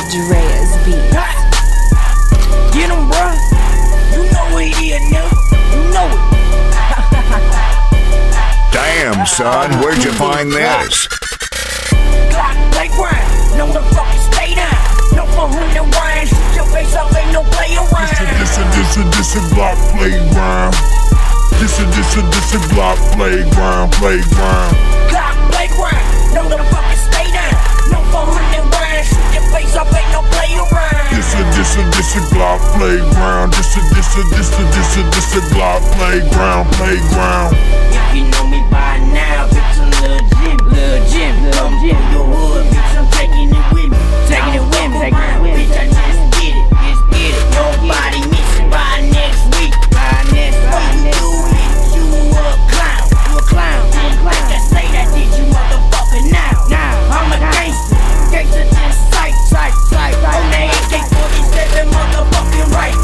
Drea's beats. Get 'em, bruh. You know it is, nigga. You know it. Damn, son, where'd you find this? Glock playground. Know the fucking stay down. No 400 rounds. Shoot your face off, ain't no play around. This a Glock playground. This a Glock playground. Glock playground. Know the fucking stay down. No 400 rounds. Shoot your face off, ain't no play around. This a Glock playground. This a Glock playground. If you know me by now, bitch, I'm Lil' Jimmy. Come through your hood, bitch, I'm taking it with me. Bitch, I just get it. Nobody missing by next week. What you do is you a clown. Like I say that did you motherfucker now. I'm a gangster just sight. On that AK-47 motherfucking right.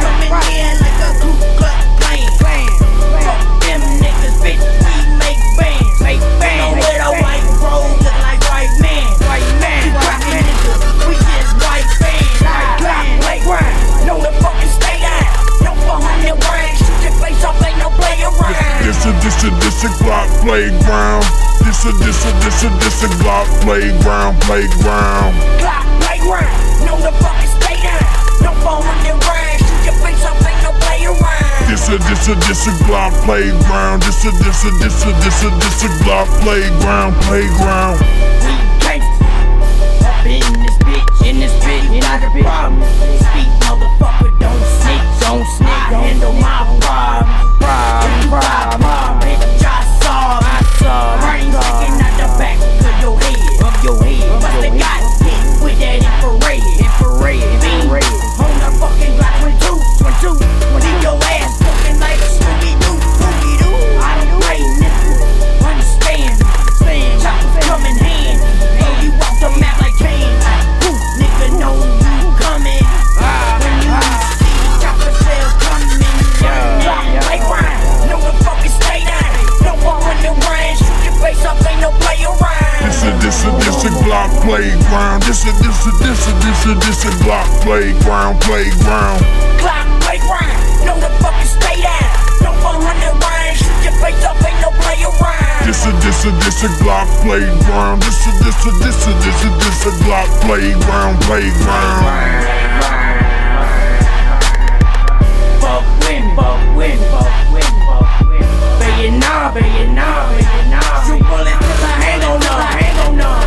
Coming in like a Ku Klux Klan. Fuck them niggas, bitch, we make bands. Know where the white robe look like white man. You crackin' niggas, we just white fans. Glock playground, know the fucking stay down. No 400 rounds, shoot your face off, ain't no play around. This a Glock playground. This a Glock playground. Glock playground, know the fucking stay down. No 400 rounds, shoot your face off, ain't no play around. This a Glock playground. This a Glock playground. We gangsters, up in this bitch, not a problem. Speak, motherfucker, don't snitch. I handle my problem. Bitch, I solve. Brains sticking out the back of your head. But they got hit with that infrared. On the fucking Glock 22. Leave your ass looking like a Scooby-Doo. I don't play, nigga. Understand me. Choppers come in hand. Throw you off the map like candy. Nigga know you coming. When you see chopper shells coming. Glock playground. Know the fucking stay down. No 400 rounds. Shoot your face off, ain't no play around. This a Glock playground. This a Glock playground. Glock playground. Know the fucking stay down. No 400 rounds. Shoot your face off, ain't no play around. This a Glock playground. This a Glock playground. Fuck with me. Baby, nah. Shoot bullets till I hang on up.